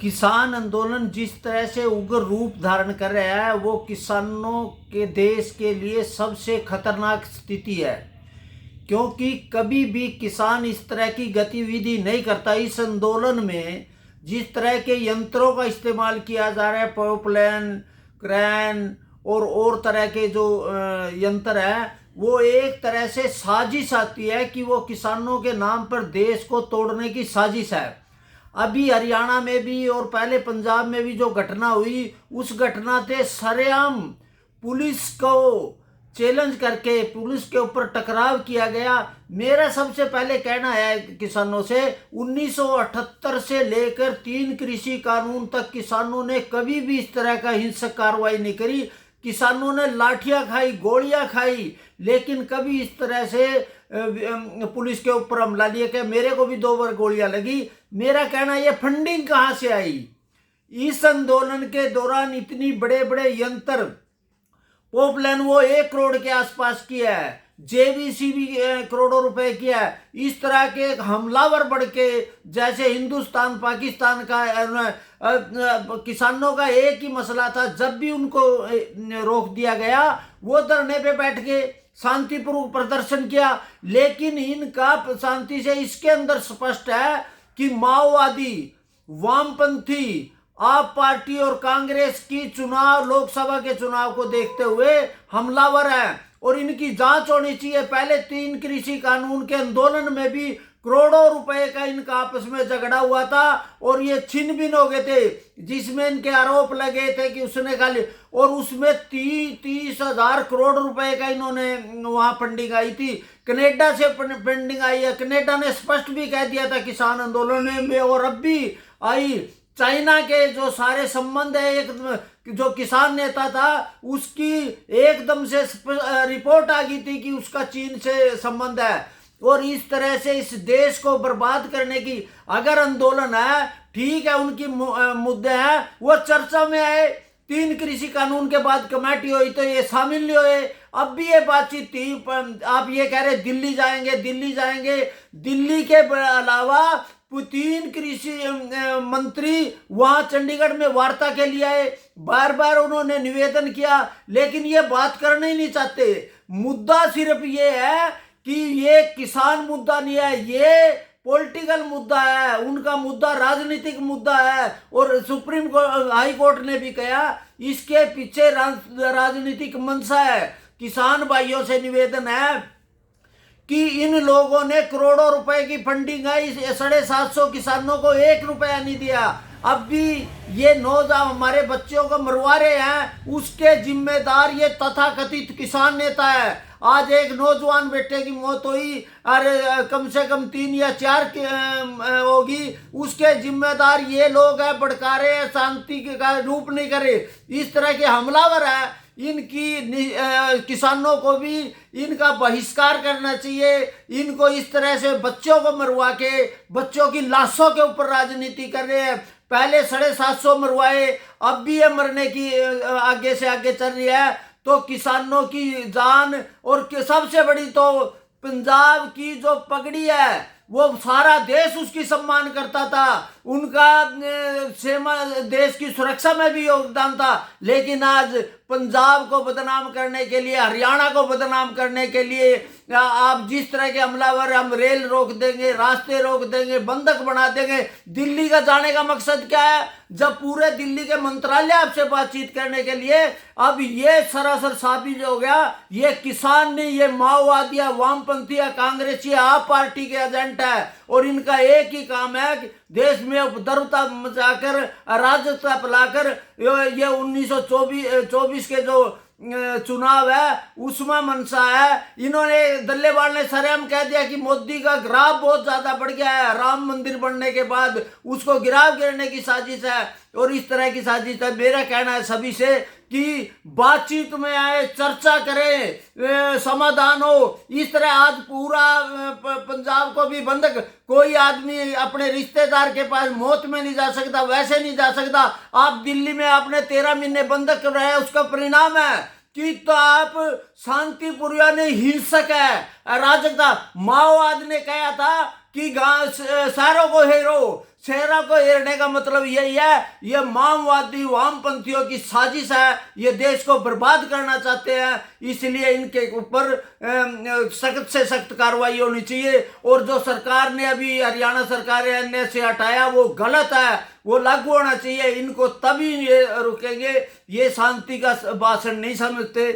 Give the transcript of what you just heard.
किसान आंदोलन जिस तरह से उग्र रूप धारण कर रहा है वो किसानों के देश के लिए सबसे खतरनाक स्थिति है, क्योंकि कभी भी किसान इस तरह की गतिविधि नहीं करता। इस आंदोलन में जिस तरह के यंत्रों का इस्तेमाल किया जा रहा है, पॉपुलेन, क्रैन और तरह के जो यंत्र है, वो एक तरह से साजिश आती है कि वो किसानों के नाम पर देश को तोड़ने की साजिश है। अभी हरियाणा में भी और पहले पंजाब में भी जो घटना हुई, उस घटना से सरेआम पुलिस को चैलेंज करके पुलिस के ऊपर टकराव किया गया। मेरा सबसे पहले कहना है किसानों से, 1978 से लेकर 3 कृषि कानून तक किसानों ने कभी भी इस तरह का हिंसक कार्रवाई नहीं करी। किसानों ने लाठियां खाई, गोलियां खाई, लेकिन कभी इस तरह से पुलिस के ऊपर हमला लिया कि मेरे को भी 2 बार गोलियां लगी। मेरा कहना ये फंडिंग कहां से आई? इस आंदोलन के दौरान इतनी बड़े बड़े यंत्र, पॉपुलेन वो 1 करोड़ के आसपास की है, जेवीसी भी करोड़ों रुपए की है। इस तरह के हमलावर बढ़ के, जैसे हिंदुस्तान पाकिस्तान का किसानों का एक ही मसला था, जब भी उनको रोक दिया गया वो धरने पे बैठ के शांतिपूर्वक प्रदर्शन किया। लेकिन इनका शांति से, इसके अंदर स्पष्ट है कि माओवादी, वामपंथी, आप पार्टी और कांग्रेस की चुनाव, लोकसभा के चुनाव को देखते हुए हमलावर है और इनकी जांच होनी चाहिए। पहले 3 कृषि कानून के आंदोलन में भी करोड़ों रुपए का इनका आपस में झगड़ा हुआ था और ये छिन भिन हो गए थे, जिसमें इनके आरोप लगे थे कि उसने खाली, और उसमें 30,000 करोड़ रुपए का इन्होंने वहां फंडिंग आई थी। कनाडा से फंडिंग आई है। कनाडा ने स्पष्ट भी कह दिया था किसान आंदोलन में, और अब भी आई। चाइना के जो सारे संबंध है, एक जो किसान नेता था उसकी एकदम से रिपोर्ट आ गई थी कि उसका चीन से संबंध है। और इस तरह से इस देश को बर्बाद करने की अगर आंदोलन है, ठीक है, उनकी मुद्दे हैं, वो चर्चा में आए। 3 कृषि कानून के बाद कमेटी हुई तो ये शामिल नहीं हुए। अब भी ये बातचीत थी, आप ये कह रहे दिल्ली जाएंगे, दिल्ली जाएंगे। दिल्ली के अलावा 3 कृषि मंत्री वहां चंडीगढ़ में वार्ता के लिए आए, बार बार उन्होंने निवेदन किया, लेकिन ये बात करना ही नहीं चाहते। मुद्दा सिर्फ ये है कि ये किसान मुद्दा नहीं है, ये पॉलिटिकल मुद्दा है। उनका मुद्दा राजनीतिक मुद्दा है। और सुप्रीम कोर्ट, हाई कोर्ट ने भी कहा इसके पीछे राजनीतिक मंशा है। किसान भाइयों से निवेदन है कि इन लोगों ने करोड़ों रुपए की फंडिंग आई, 750 किसानों को 1 रुपया नहीं दिया। अब भी ये नौजवान हमारे बच्चों को मरवा रहे हैं, उसके जिम्मेदार ये तथाकथित किसान नेता है। आज एक नौजवान बेटे की मौत हुई, अरे कम से कम 3 या 4 होगी, उसके जिम्मेदार ये लोग हैं, भड़का रहे हैं, शांति का रूप नहीं करे, इस तरह के हमलावर है। इनकी किसानों को भी इनका बहिष्कार करना चाहिए। इनको इस तरह से बच्चों को मरवा के, बच्चों की लाशों के ऊपर राजनीति कर रहे हैं। पहले 750 मरवाए, अब भी ये मरने की आगे से आगे चल रही है। तो किसानों की जान, और सबसे बड़ी तो पंजाब की जो पगड़ी है, वो सारा देश उसकी सम्मान करता था, उनका सेना देश की सुरक्षा में भी योगदान था। लेकिन आज पंजाब को बदनाम करने के लिए, हरियाणा को बदनाम करने के लिए आप जिस तरह के हमलावर, हम रेल रोक देंगे, रास्ते रोक देंगे, बंधक बना देंगे। दिल्ली का जाने का मकसद क्या है? जब पूरे दिल्ली के मंत्रालय आपसे बातचीत करने के लिए, अब ये सरासर साबित हो गया ये किसान नहीं, ये माओवादी, वामपंथी, कांग्रेसी, आप पार्टी के एजेंट है। और इनका एक ही काम है कि देश में उपद्रवता मचाकर, अराजकता फैलाकर, ये 1924 के जो चुनाव है उसमें मनसा है। इन्होंने, दल्लेवाल ने सरेआम कह दिया कि मोदी का ग्राफ बहुत ज्यादा बढ़ गया है, राम मंदिर बनने के बाद उसको गिराव गिरने की साजिश है और इस तरह की साजिश है। मेरा कहना है सभी से कि बातचीत में आए, चर्चा करें, समाधान हो। इस तरह आज पूरा पंजाब को भी बंधक, कोई आदमी अपने रिश्तेदार के पास मौत में नहीं जा सकता, वैसे नहीं जा सकता। आप दिल्ली में आपने 13 महीने बंधक रहे, उसका परिणाम है कि तो आप शांतिपूर्वक नहीं, हिंसक है, अराजकता। माओवाद ने कहा था कि शहरों को घेरो, सेहरा को हेरने का मतलब यही है, ये माओवादी वामपंथियों की साजिश है, ये देश को बर्बाद करना चाहते हैं, इसलिए इनके ऊपर सख्त से सख्त कार्रवाई होनी चाहिए। और जो सरकार ने अभी हरियाणा सरकार ने से हटाया वो गलत है, वो लागू होना चाहिए, इनको तभी ये रुकेंगे। ये शांति का भाषण नहीं समझते।